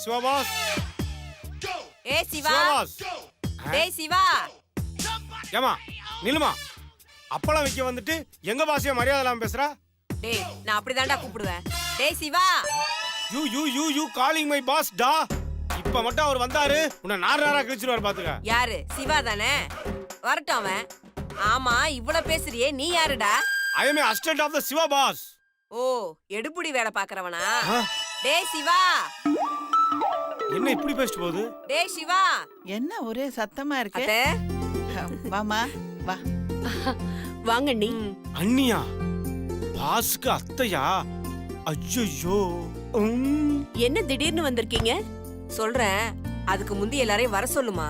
Siva pass. ஏ Siva pass. டேய் சிவா. ஏமா நில்லுமா. அப்பளம் வைக்க வந்துட்டு எங்க பாசியா மரியாதை இல்லாம பேசுறா? டேய் நான் அப்படிதான்டா கூப்பிடுவேன். டேய் Siva. You calling my boss டா. இப்ப மட்டும் அவர் வந்தாரு உன்னை நாரா கிழிச்சிருவாரு பாத்துக்க. யாரு? சிவா தானே? வரட்டும் அவன். ஆமா இவ்வளவு பேசுறியே நீ யாருடா? I am a assistant of the Siva boss. ஓ எடுபுடி வேலை பாக்குறவனா? டேய் சிவா. என்ன இப்படி பேசிட்டு போகுது? டேய் சிவா. என்ன ஒரே சத்தமா இருக்கு? அத்தை வாமா வா. வாங்க அண்ணி. அண்ணியா? பாஸ்க்கு அத்தையா? ஐயோ. என்ன திடீர்னு வந்திருக்கீங்க? சொல்றேன். அதுக்கு முந்தி எல்லாரையும் வர சொல்லுமா.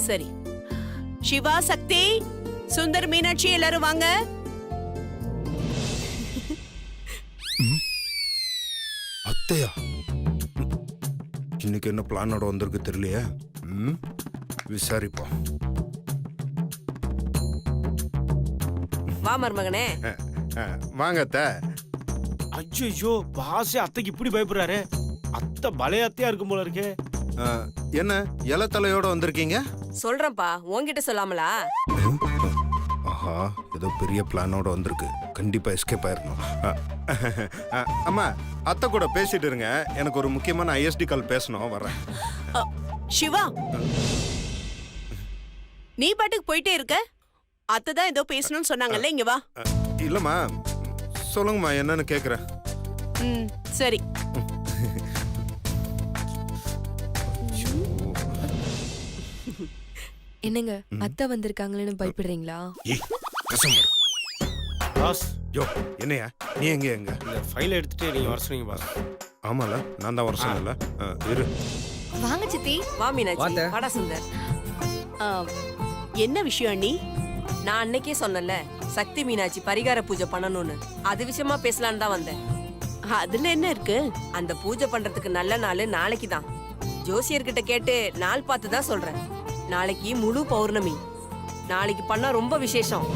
சரி. சிவா, சக்தி, சுந்தர், மீனாட்சி எல்லாரும் வாங்க. அத்தையா? இன்னைக்கு என்ன பிளானோட வந்திருக்கு தெரியலையே. விசாரிப்போம். வா மருமகனே. வாங்க அத்தை. ஐயோ பாஸ் அத்தைக்கு இப்படி பயப்படுறாரு. அத்தை பழைய அத்தையா இருக்கும் போல இருக்கு. என்ன இலத்தலையோட வந்திருக்கீங்க? சொல்றேன்ப்பா, உன்கிட்ட சொல்லாமலா? ஆஹா, ஏதோ பெரிய பிளானோட வந்திருக்கு. கண்டிப்பா எஸ்கேப் ஆயிரணும். அம்மா, அத்தை கூட பேசிட்டு இருங்க. எனக்கு ஒரு முக்கியமான ஐஎஸ்டி கால் பேசணும். வரேன். சிவா, நீ பாட்டுக்கு போயிட்டே இருக்க. அத்தை தான் ஏதோ பேசணும்னு சொன்னாங்கல்ல, இங்க வா. இல்லம்மா, சொல்லுங்கம்மா, என்னன்னு கேக்குறேன். சரி. என்னங்க அத்தை வந்திருக்காங்களேன்னு பயப்படுறீங்களா? பாஸ், யோ என்னையா நீ எங்க இந்த ஃபைல் எடுத்துட்டு நீங்க வர சொன்னீங்க பாஸ். ஆமால, நான் தான் வர சொன்னல. இரு. வாங்க சித்தி. வா மீனாட்சி. வாடா சுந்தர். என்ன விஷயம் அண்ணி? நான் அன்னைக்கே சொன்னல, சக்தி மீனாட்சி பரிகார பூஜை பண்ணணும்னு. அது விஷயமா பேசலான்னு தான் வந்தேன். அதுல என்ன இருக்கு? அந்த பூஜை பண்றதுக்கு நல்ல நாள் நாளைக்கு தான். ஜோசியர்கிட்ட கேட்டு நாள் பார்த்து தான் சொல்றேன். நாளைக்கு முழு பௌர்ணமி. நாளைக்கு பண்ணா ரொம்ப விசேஷம்.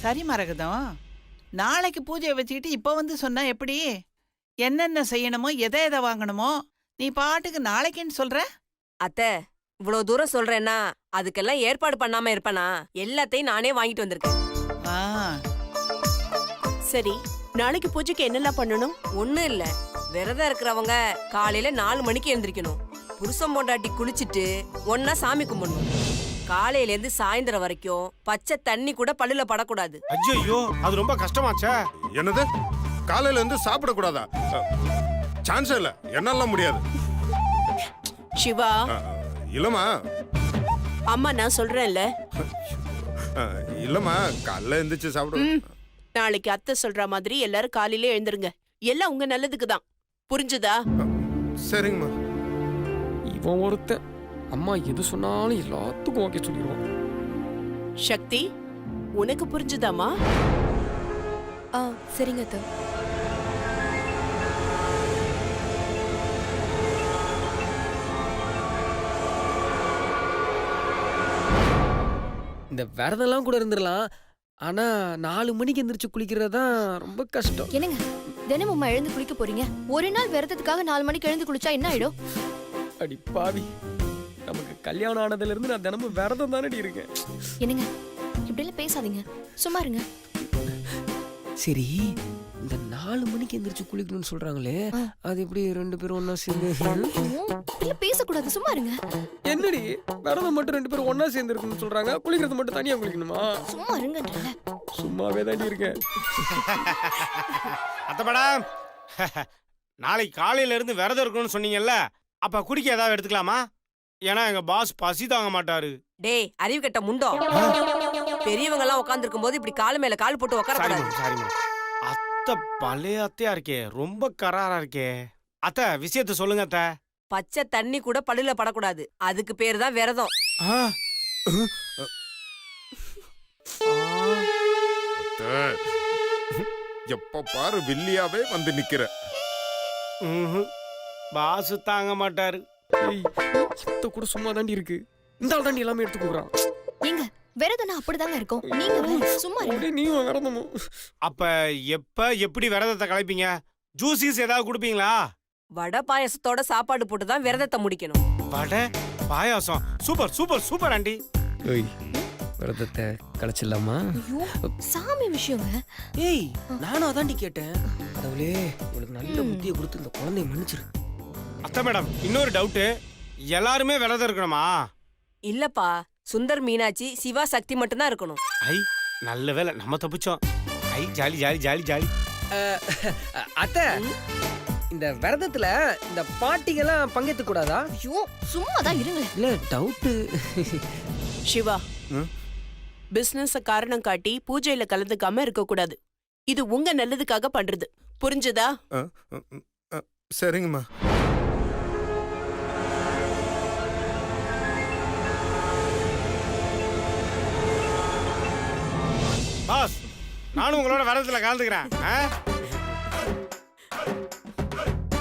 சரி மரகதம், நாளைக்கு பூஜையை வச்சுக்கிட்டு இப்ப வந்து சொன்னா எப்படி? என்னென்ன செய்யணுமோ எதை எதை வாங்கணுமோ நீ பாட்டுக்கு நாளைக்குன்னு சொல்ற. அத்தை, இவ்வளவு தூரம் சொல்றேன்னா அதுக்கெல்லாம் ஏற்பாடு பண்ணாம இருப்பனா? எல்லாத்தையும் நானே வாங்கிட்டு வந்திருக்கேன். சரி, நாளைக்கு பூஜைக்கு என்னெல்லாம் பண்ணணும்? ஒண்ணும் இல்ல, விரதம் இருக்கிறவங்க காலையில 4 மணிக்கு எழுந்திருக்கணும். புருஷன் பொண்டாட்டி குளிச்சுட்டு ஒன்னா சாமி கும்பிடணும். காலையில இருந்து சாயந்தரம் வரைக்கும் பச்சை தண்ணி கூட பல்லுல படக்கூடாது. ஐயோ, அது ரொம்ப கஷ்டமாச்சே. என்னது? காலையில இருந்து சாப்பிட கூடாதா? சான்ஸ் இல்ல, என்னால முடியாது. சிவா. இல்லம்மா. அம்மா நான் சொல்றேன்ல. இல்லம்மா, காலையில எந்திரிச்சு சாப்பிட. நாளைக்கு அத்தை சொல்ற மாதிரி எல்லாரும் காலையில எழுந்துருங்க. எல்லாம் உங்க நல்லதுக்கு தான். புரிஞ்சுதா? சரிங்கம்மா. இவன் ஒருத்தன் அம்மா எது சொன்னாலும் எல்லாத்துக்கும் ஓகே சொல்லிடுவான். சக்தி, உனக்கு புரிஞ்சுதாமா? சரிங்க அத்தை. இந்த விரதெல்லாம் கூட இருந்துடலாம். ஆனா 4 மணிக்கு எந்திரிச்சு குளிக்கிறதா ரொம்ப கஷ்டம். என்னங்க தினமும் எழுந்து குளிக்க போறீங்க? ஒரு நாள் விரதத்துக்காக 4 மணிக்கு எழுந்து குளிச்சா என்ன ஆயிடும்? அடி பாவி, நமக்கு கல்யாணம் ஆனதுல இருந்து நான் தினமும் விரதம் தானடி இருக்கேன். என்னங்க இப்படி எல்லாம் பேசாதீங்க, சும்மா இருங்க. சரி இந்த 4 மணிக்கு எந்திரிச்சு குளிக்கணும்னு சொல்றாங்களே அது எப்படி 2 பேரும் ஒண்ணா சேர்ந்து இல்ல பேசக்கூடாது, சும்மா இருங்க. என்னடி விரதம் மட்டும் 2 பேரும் ஒண்ணா சேர்ந்து இருக்கணும்னு சொல்றாங்க, குளிக்கிறது மட்டும் தனியா குளிக்கணுமா? சும்மா இருங்கன்றல. சும்மாவே தாண்டி இருக்கேன். அத்தை மேடம், நாளைக்கு காலையில இருந்து விரதம் இருக்கணும்னு சொன்னீங்கல்ல, அப்ப குடிக்க ஏதாவது எடுத்துக்கலாமா? ஏன்னா எங்க பாஸ் பசி தாங்க மாட்டாரு. டேய் அறிவு கட்ட முண்டோ, பெரியவங்க எல்லாம் உட்கார்ந்து இருக்கும்போது இப்படி கால் மேல கால் போட்டு உட்கார சாரி கூடாது. Ma'am, sorry ma'am. அத்தை பழைய அத்தையா இருக்கே, ரொம்ப கராரா இருக்கே. அத்தை விஷயத்த சொல்லுங்க அத்தை. பச்சை தண்ணி கூட பல்லுல படக்கூடாது, அதுக்கு பேரு தான் விரதம். ஆ, எப்ப பாரு வில்லியாவே வந்து நிக்கிற. ம்ஹும். பாஸ் தாங்க மாட்டாரு. ஏய், அத்தை கூட சும்மா தாண்டி இருக்கு, இந்த ஆள் தாண்டி எல்லாமே எடுத்து கொடுக்குறான். ஏங்க விரதம்னா அப்படிதாங்க இருக்கும். நீங்க வேற சும்மா இருங்க. அப்படியே நீயும் விரதமும். அப்ப எப்ப எப்படி விரதத்தை கலைப்பீங்க? ஜூஸீஸ் ஏதாவது கொடுப்பீங்களா? வடை பாயசத்தோட சாப்பாடு போட்டு தான் விரதத்தை முடிக்கணும். வடை பாயாசம், சூப்பர் சூப்பர் சூப்பர் ஆண்டி. ஏய், விரதத்தை கலைச்சிடலாமா? ஐயோ, சாமி விஷயங்க. ஏய், நானும் அதாண்டி கேட்டேன். கடவுளே உங்களுக்கு நல்ல புத்தியை கொடுத்து இந்த குழந்தைய மன்னிச்சிரு. அத்தை மேடம், இன்னொரு டவுட்டு, எல்லாருமே விரதம் இருக்கணுமா? இல்லப்பா, சுந்தர், மீனாட்சி, சிவா, சக்தி மட்டும் தான் இருக்கணும். ஐ நல்ல வேலை, நம்ம தப்பிச்சோம். ஐ ஜாலி ஜாலி ஜாலி ஜாலி. அத்தை, இந்த விரதத்துல இந்த பாட்டிகெல்லாம் பங்கேற்க கூடாதா? ஐயோ சும்மா தான் இருங்களேன். இல்ல டவுட்டு. சிவா, பிசினஸ காரணம் காட்டி பூஜையில கலந்துக்காம இருக்க கூடாது. இது உங்க நல்லதுக்காக பண்றது, புரிஞ்சதா? சரிங்கம்மா. பாஸ், நானும் உங்களோட விரதத்துல கலந்துக்கிறேன்.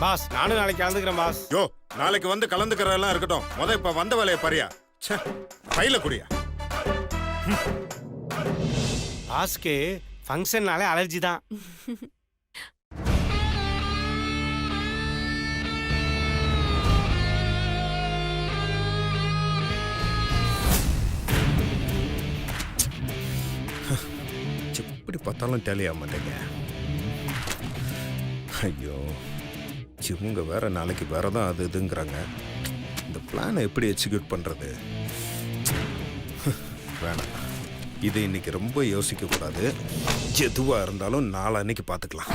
பாஸ், நானும் நாளைக்கு கலந்துக்கிறேன் பாஸ். யோ, நாளைக்கு வந்து கலந்துக்கிறதெல்லாம் இருக்கட்டும், இப்ப வந்த வேலையை பாரியா. பையில குடியா. பாஸ்க்கு ஃபங்க்ஷன்னாலே அலர்ஜி தான். எப்படி பார்த்தாலும் டேலியா மாட்டேங்க. ஐயோ, இவங்க வேற நாளைக்கு வேற தான் அது இதுங்கிறாங்க. இந்த பிளானை எப்படி எக்ஸிக்யூட் பண்றது? வேணாம், இது இன்னைக்கு ரொம்ப யோசிக்க கூடாது. எதுவா இருந்தாலும் நாளன்னைக்கு பார்த்துக்கலாம்.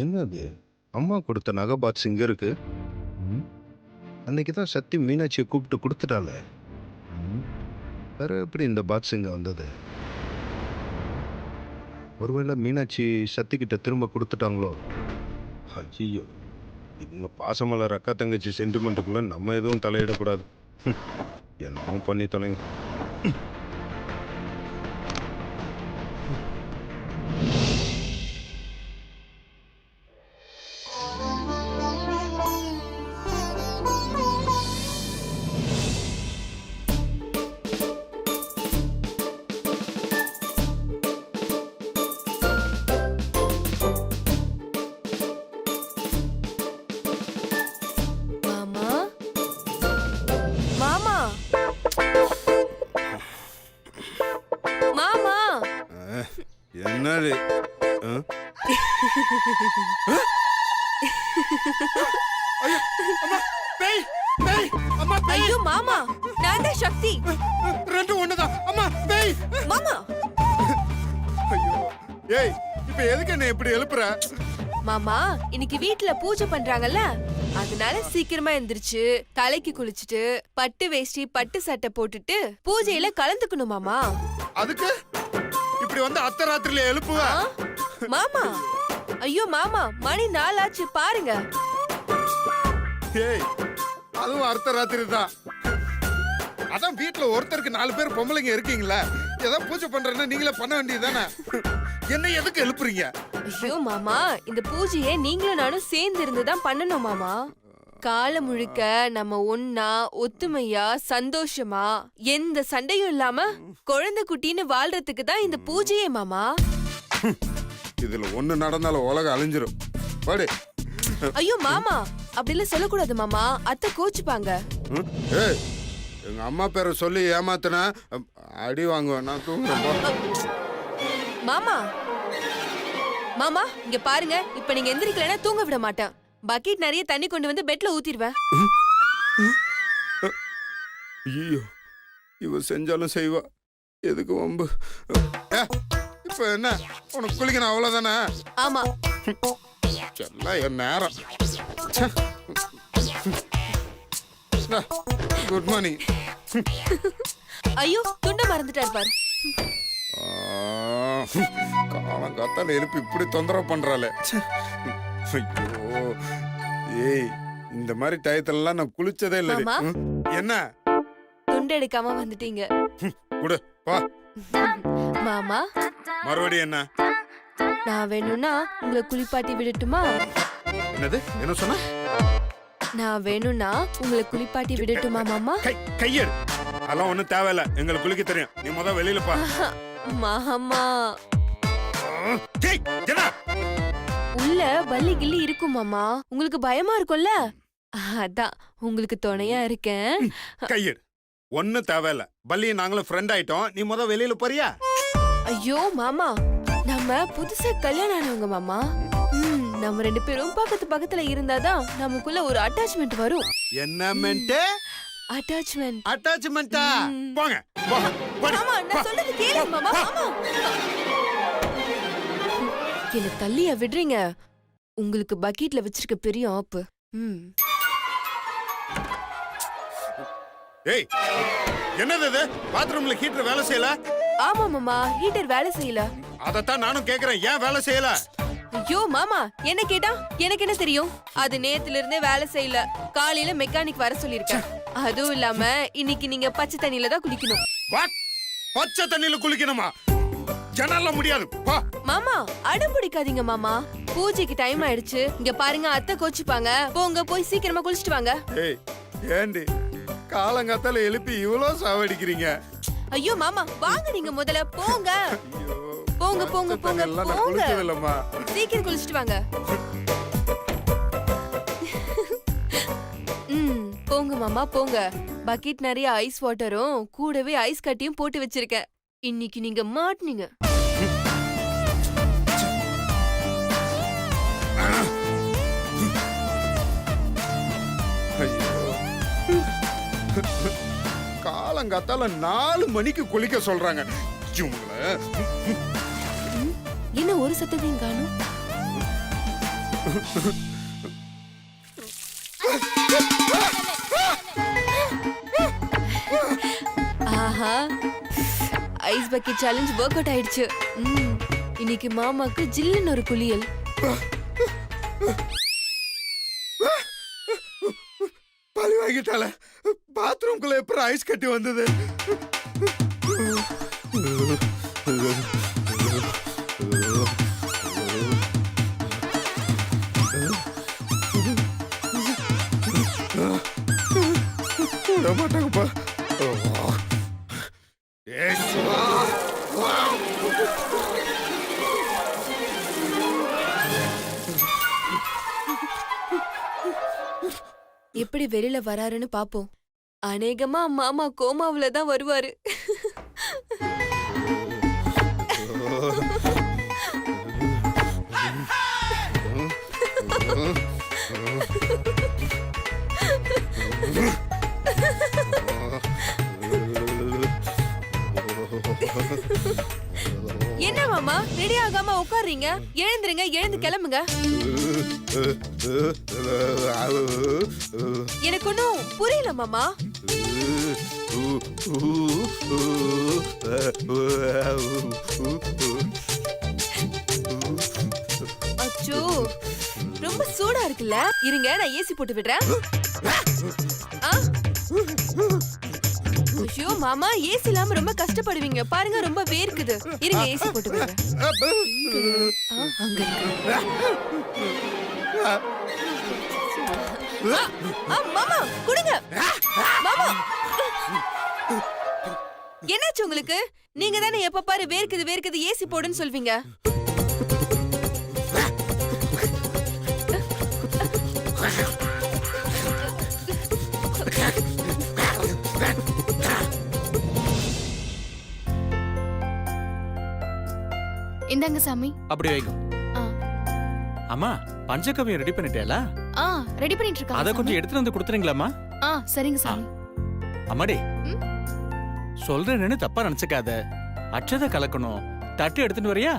என்னது, அம்மா கொடுத்த நகை பாக்ஸ் இங்க இருக்கு. அன்னைக்கு தான் சத்தி மீனாட்சியை கூப்பிட்டு கொடுத்துட்டாளே. வேற எப்படி இந்த பாக்ஸ் இங்க வந்தது? ஒருவேளை மீனாட்சி சத்தி கிட்ட திரும்ப கொடுத்துட்டாங்களோ? ஐயோ, இவங்க பாசமலர் அக்கா தங்கச்சி சென்டிமெண்ட்டுக்குள்ள நம்ம எதுவும் தலையிடக்கூடாது. என்னமோ பண்ணி தொலைங்க. மாமா மாமா மாமா என்னது? ஐயோ மாமா, நான் தான் சக்தி. ரெண்டு ஒண்ணுதான். அம்மா பேய். மாமா ஐயோ, ஏய், இப்ப எதுக்கு என்ன இப்படி எழுப்புற? மாமா, இன்னைக்கு வீட்ல பூஜை பண்றாங்கல்ல, அதனால சீக்கிரமா எந்திரிச்சு தலைக்கு குளிச்சுட்டு பட்டு வேஷ்டி பட்டு சட்டை போட்டுட்டு பூஜையில கலந்துக்கணும் மாமா. அதுக்கு இப்படி வந்து அத்த ராத்திரில எழுப்புவ? மாமா, ஐயோ மாமா, மணி 4 ஆச்சு பாருங்க. ஏய், அதுவும் அர்த்த ராத்திரி தான். அதான் வீட்டுல ஒருத்தருக்கு 4 பேர் பொம்பளைங்க இருக்கீங்களா? ஏதாவது பூஜை பண்றேன்னா நீங்களே பண்ண வேண்டியதுதானே. என்ன எதுக்கு எழுப்புறீங்க? ஐயோ மாமா, இந்த பூஜையை நீங்களும் நானும் சேர்ந்து இருந்து தான் பண்ணணும் மாமா. காலம் முழுக்க நம்ம ஒன்னா ஒத்துமையா சந்தோஷமா எந்த சண்டையும் இல்லாம குழந்தை குட்டின்னு வாழ்றதுக்கு தான் இந்த பூஜையே மாமா. இதுல ஒண்ணு நடந்தாலும் உலகம் அழிஞ்சிரும். பாடு. ஐயோ மாமா, அப்படிலாம் சொல்லக்கூடாது மாமா, அத்தை கோச்சுப்பாங்க. ஏய், எங்க அம்மா பேரை சொல்லி ஏமாத்தின அடி வாங்குவேன். நான் தூங்குறேன். மாமா மாமா இங்க பாருங்க, இப்ப நீங்க எந்திரிக்கலன்னா தூங்க விட மாட்டேன். பக்கெட் நிறைய தண்ணி கொண்டு வந்து பெட்ல ஊத்திடுவேன். ஐயோ, இவ செஞ்சாலும் செய்வா, எதுக்கு வம்பு? இப்ப என்ன உனக்கு குளிக்கணும் அவ்வளவுதானே? ஆமா. எல்லாம் என் நேரம். Good morning. ஐயோ துண்ட மறந்துட்டாரு பாரு. காலம் காத்தால எழுப்பி இப்படி தொந்தரவு பண்றாளே. ஐயோ, ஏய், இந்த மாதிரி டயத்துலலாம் நான் குளிச்சதே இல்லை. மாமா? என்ன துண்டு எடுக்காம வந்துட்டீங்க. குடு வா. மாமா மறுபடியும் என்ன? நான் வேணும்னா உங்களை குளிப்பாட்டி விடட்டுமா? என்னது? என்ன சொன்ன? நான் வேணும்னா உங்களை குளிப்பாட்டி விடட்டுமா மாமா? கையெடு. அதெல்லாம் ஒண்ணும் தேவையில்ல, எங்களுக்கு குளிக்க தெரியும். நீ முத வெளியில பா. மாமா டேய், என்ன? உள்ள பல்லி கில்லி இருக்கும் மாமா, உங்களுக்கு பயமா இருக்கும்ல, அதான் உங்களுக்கு துணையா இருக்கேன். கையெடு. ஒண்ணும் தேவையில்ல, பள்ளி நாங்களும் ஃப்ரெண்ட் ஆயிட்டோம். நீ முத வெளியில போறியா? ஐயோ மாமா, நம்ம புதுசா கல்யாணம் ஆனவங்க மாமா. நம்ம ரெண்டு பேரும் பக்கத்து பக்கத்துல இருந்தாதான் நமக்குள்ள ஒரு அட்டாச்மெண்ட் வரும். என்ன மென்ட்? அட்டாச்மெண்ட். அட்டாச்மெண்டா? போங்க போங்க போங்க. மாமா நான் சொல்றது கேளுங்க மாமா. மாமா என்ன தள்ளியா விடுறீங்க? உங்களுக்கு பக்கெட்ல வச்சிருக்க பெரிய ஆப்பு. ஏய், என்னது இது? பாத்ரூம்ல ஹீட்டர் வேலை செய்யல? ஆமா மாமா, ஹீட்டர் வேலை செய்யல. அதத்தான் நானும் கேக்குறேன், ஏன் வேலை செய்யல? ஐயோ மாமா, என்ன கேட்டா எனக்கு என்ன தெரியும்? அது நேத்துல இருந்தே வேலை செய்யல. காலையில மெக்கானிக் வர சொல்லிருக்கேன். அதுவும் இல்லாம இன்னைக்கு நீங்க பச்சை தண்ணியில தான் குளிக்கணும். வாட்? பச்சை தண்ணியில குளிக்கணுமா? ஜனல்ல முடியாது. வா. மாமா அடம் பிடிக்காதீங்க மாமா, பூஜைக்கு டைம் ஆயிடுச்சு. இங்க பாருங்க, அத்தை கோச்சுப்பாங்க. போங்க, போய் சீக்கிரமா குளிச்சிட்டு வாங்க. ஏய், ஏண்டி காலங்காத்தால எழுப்பி இவ்வளோ சாவடிக்கிறீங்க? ஐயோ மாமா, வாங்க நீங்க முதல்ல போங்க. போங்க போங்க போங்க எல்லாம் நான் போங்க, குளிச்சதில்லம்மா. சீக்கிரம் குளிச்சிட்டு வாங்க. போங்க மாமா போங்க. பக்கெட் நிறைய ஐஸ் வாட்டரும் கூடவே ஐஸ் கட்டியும் போட்டு வச்சிருக்கேன். இன்னைக்கு நீங்க மாட்டுனீங்க. காலங்காத்தால 4 மணிக்கு குளிக்க சொல்றாங்க. என்ன ஒரு சத்தத்தையும் காணும்? ஆஹா, ice bucket challenge work out ஆயிடுச்சு. இன்னைக்கு மாமாக்கு ஜில்லுன்னு ஒரு குளியல். பழி வாங்கிட்டால. பாத்ரூம்குள்ள எப்படி ஐஸ் கட்டி வந்தது? மாட்டாங்கப்பா. எப்படி வெளியில வராருன்னு பாப்போம். அநேகமா மாமா கோமாவுல தான் வருவாரு. என்ன மாமா, ரெடி ஆகாம உட்கார்றீங்க? எழுந்துருங்க, எழுந்து கிளம்புங்க. எனக்கு ஒன்னும் புரியல மாமா. அச்சோ, ரொம்ப சூடா இருக்குல்ல? இருங்க, நான் ஏசி போட்டு விடுறேன். ஐயோ மாமா, ஏசி இல்லாம ரொம்ப கஷ்டப்படுவீங்க. பாருங்க, ரொம்ப வேர்க்குது. இருங்க, ஏசி போட்டு விடுறேன். அங்க இருக்கு. மாமா குடுங்க மாமா. என்னாச்சு உங்களுக்கு? நீங்க தானே எப்ப பாரு வேர்க்குது ஏசி போடுன்னு சொல்வீங்க. இந்தாங்க சாமி. அப்படி வைங்க. ஆ. அம்மா பஞ்சகவியம் ரெடி பண்ணிட்டேல? ஆ ரெடி பண்ணிட்டு இருக்காங்க. அத கொஞ்சம் எடுத்துட்டு வந்து கொடுத்துறீங்களாம்மா? ஆ சரிங்க சாமி. அம்மாடி ம்? சொல்றேன்னு தப்பா நினைச்சுக்காத. அட்சதை கலக்கணும். தட்டு எடுத்துட்டு வரியா?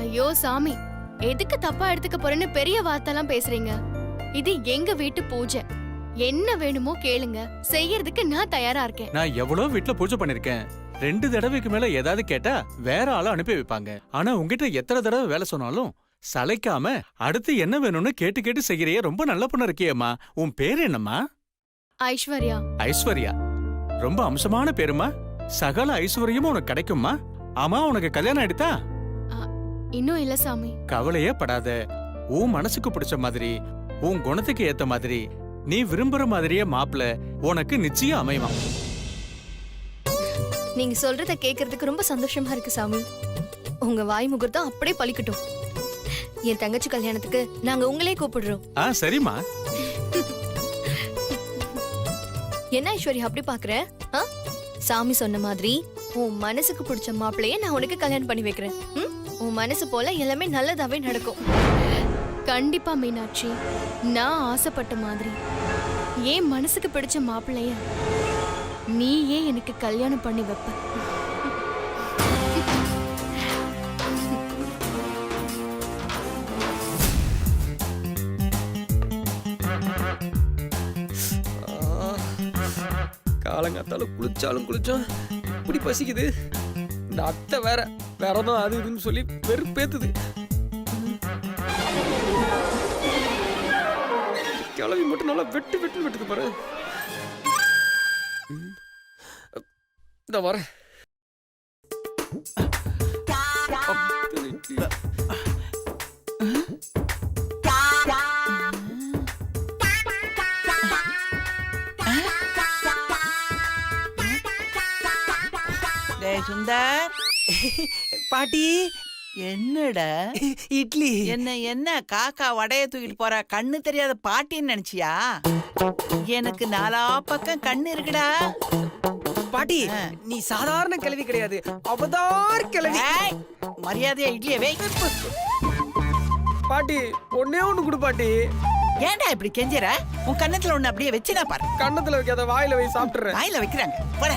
ஐயோ சாமி, எதுக்கு தப்பா எடுத்துக்க போறேன்னு பெரிய வார்த்தைலாம் பேசுறீங்க? இது எங்க வீட்டு பூஜை. என்ன வேணுமோ கேளுங்க, செய்யறதுக்கு நான் தயாரா இருக்கேன். நான் எவ்வளவு வீட்ல பூஜை பண்ணிருக்கேன். 2 தடவைக்கு மேல ஏதாவது கேட்டா வேற ஆள அனுப்பி வைப்பாங்க. ஆனா உங்ககிட்ட எத்தனை தடவை வேலை சொன்னாலும் சளைக்காம அடுத்து என்ன வேணும்னு கேட்டு கேட்டு செய்யறியே. ரொம்ப நல்ல பொண்ணு இருக்கியேம்மா. உன் பேர் என்னம்மா? ஐஸ்வர்யா. ஐஸ்வர்யா ரொம்ப அம்சமான பேருமா. சகல ஐஸ்வர்யமும் உனக்கு கிடைக்குமா? ஆமா, உனக்கு கல்யாணம் ஆயிடுதா? இன்னும் இல்ல சாமி. கவலையே படாத. உன் மனசுக்கு பிடிச்ச மாதிரி, உன் குணத்துக்கு ஏத்த மாதிரி, நீ விரும்புற மாதிரியே மாப்பிள்ள உனக்கு நிச்சயம் அமைவான். நீங்க சொல்றத கேக்குறதுக்கு ரொம்ப சந்தோஷமா இருக்கு சாமி. உங்க வாய் முகூர்த்தம் அப்படியே பலிக்கட்டும். என் தங்கச்சி கல்யாணத்துக்கு நாங்க உங்களே கூப்பிடுறோம். சரிம்மா. என்ன ஐஸ்வர்யா அப்படி பாக்குற? சாமி சொன்ன மாதிரி உன் மனசுக்கு பிடிச்ச மாப்பிள்ளைய நான் உனக்கு கல்யாணம் பண்ணி வைக்கிறேன். உன் மனசு போல எல்லாமே நல்லதாவே நடக்கும். கண்டிப்பா மீனாட்சி, நான் ஆசைப்பட்ட மாதிரி என் மனசுக்கு பிடிச்ச மாப்பிள்ளைய நீயே எனக்கு கல்யாணம் பண்ணி வைப்ப. காலங்காத்தால குளிச்சாலும் குளிச்சோம் இப்படி பசிக்குது. இந்த அத்தை வேற விரதம் அது இதுன்னு சொல்லி வெறுப்பேத்துது. கிளவி மட்டும் நல்லா வெட்டு வெட்டுது பாரு. இந்த வர டேய் சுந்தர், பாட்டி என்னடா இட்லி. என்ன காக்கா வடைய தூக்கிட்டு போற? கண்ணு தெரியாத பாட்டின்னு நினைச்சியா? எனக்கு நாலா பக்கம் கண்ணு இருக்குடா. பாட்டி நீ சாதாரண கிழவி கிடையாது, அவதார் கிழவி. ஏய், மரியாதையா இட்லியை வை. பாட்டி ஒன்னே ஒண்ணு கொடு பாட்டி. ஏன்டா இப்படி கெஞ்சற? உன் கண்ணத்துல ஒண்ணு அப்படியே வச்சுனா பாரு. கண்ணத்துல வைக்காத, வாயில வை சாப்பிட்டுறேன். வாயில வைக்கிறாங்க போட.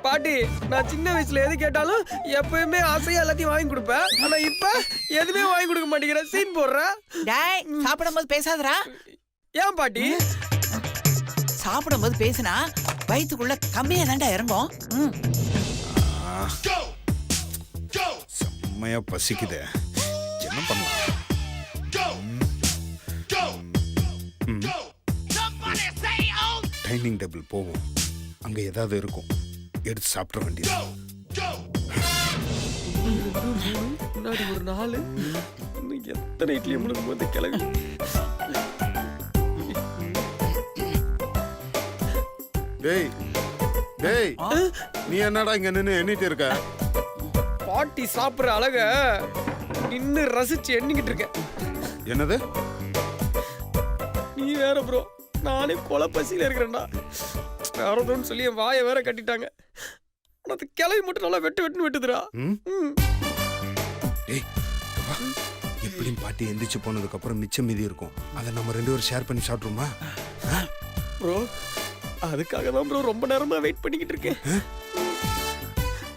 பாட்டி நான் சின்ன வயசுல எது கேட்டாலும் எப்பயுமே ஆசையா எல்லாத்தையும் வாங்கி கொடுப்பேன். ஆனா இப்ப எதுவுமே வாங்கி கொடுக்க மாட்டேங்கிற, சீன் போடுற. டேய், சாப்பிடும்போது பேசாதடா. ஏன் பாட்டி? சாப்பிடும்போது பேசினா வயிற்றுக்குள்ள கம்மியா தாண்டா இறங்கும். செம்மையா பசிக்குதே. என்ன பண்ணலாம்? டைனிங் டேபிள் போவோம். அங்க ஏதாவது இருக்கும், எடுத்து சாப்பிட வேண்டியது. முன்னாடி ஒரு நாள் இன்னும் எத்தனை இட்லி முழுக்கும் போது கிளவி. டேய் டேய், நீ என்னடா இங்க நின்னு எண்ணிட்டு இருக்க? பாட்டி சாப்பிடுற அழக நின்னு ரசிச்சு எண்ணிக்கிட்டு இருக்கேன். என்னது? நீ வேற ப்ரோ, நானே கொலை பசியில இருக்கிறேன்டா. வேறதுன்னு சொல்லி என் வாயை வேற கட்டிட்டாங்க. ஆனா அது கிளவி மட்டும் நல்லா வெட்டுன்னு வெட்டுதுடா. டேய் வா, எப்படியும் பாட்டி எந்திரிச்சு போனதுக்கு அப்புறம் மிச்சம் மீதி இருக்கும். அதை நம்ம 2 பேரும் ஷேர் பண்ணி சாப்பிட்ருமா? ப்ரோ அதுக்காக தான் ப்ரோ ரொம்ப நேரமா வெயிட் பண்ணிக்கிட்டு இருக்கேன்.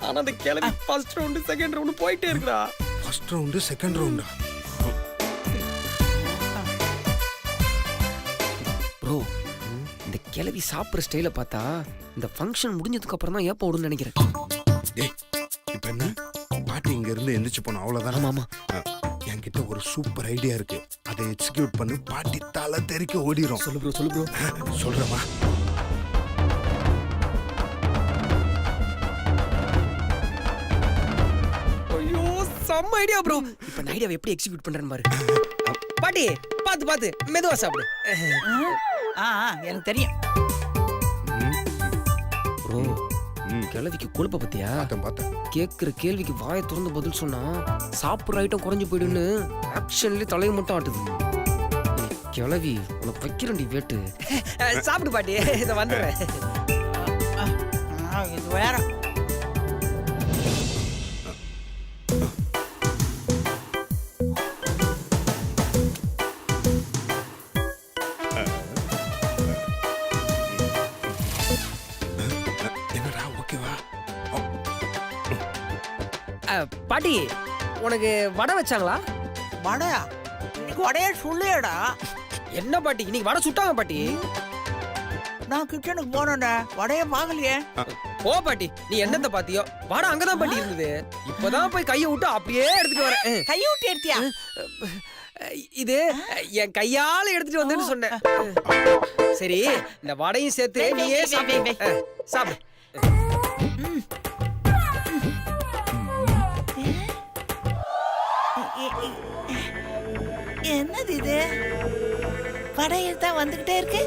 ஆனா அந்த கிளவி ஃபர்ஸ்ட் ரவுண்டு செகண்ட் ரவுண்டு போயிட்டே இருக்குடா. ஃபர்ஸ்ட் ரவுண்டு செகண்ட் ரவுண்டா? ப்ரோ இந்த கிளவி சாப்பிட்ற ஸ்டைல பார்த்தா இந்த ஃபங்க்ஷன் முடிஞ்சதுக்கு அப்புறம் தான் ஏப்ப விடுன்னு நினைக்கிறேன். டேய் இப்போ என்ன, பாட்டி இங்க இருந்து எந்திரிச்சு போனோம் அவ்வளவுதான். ஆமா என்கிட்ட ஒரு சூப்பர் ஐடியா இருக்கு. அதை எக்ஸிக்யூட் பண்ணி பாட்டி தலை தெறிக்க ஓடிரும். சொல்லு ப்ரோ. சொல்றமா? ஐயோ செம்ம ஐடியா ப்ரோ. இப்போ நான் ஐடியாவை எப்படி எக்ஸிக்யூட் பண்றேன்னு பாரு. பாட்டி பாத்து மெதுவா சாப்பிடு. எனக்கு தெரியும். ப்ரோ ம் கிழவிக்கு கொழுப்ப பத்தியா? பார்த்தேன் பார்த்தேன். கேக்குற கேள்விக்கு வாயை திறந்து பதில் சொன்னா சாப்பிட்ற ஐட்டம் குறைஞ்சு போயிடுன்னு ஆக்ஷன்லயே தலையை மட்டும் ஆட்டுது. ஏய், கிழவி உனக்கு வைக்கிறண்டி வேட்டு. சாப்பிடு பாட்டி, இதை வந்துடுறேன். இது வேற. என்னடா ஓகேவா? பாட்டி உனக்கு வடை வச்சாங்களா? வடையா? இன்னைக்கு வடையா சொல்லியடா. என்ன பாட்டி இன்னைக்கு வடை சுட்டாங்க பாட்டி? நான் கிச்சனுக்கு போனேன்டா, வடைய பார்க்கலையே. ஓ பாட்டி நீ என்னத்த பாத்தியோ? வடை அங்கதான் பாட்டி இருந்தது. இப்பதான் போய் கையை விட்டு அப்படியே எடுத்துட்டு வரேன். கையை விட்டு எடுத்தியா? இது என் கையால எடுத்துட்டு வந்தேன்னு சொன்னேன். சரி இந்த வடையும் சேர்த்து வை, நீயே வை, வை, சாப்பிடு. வை. சாப்பிடு. என்னது இது? வடையை தான் வந்துகிட்டே இருக்கு.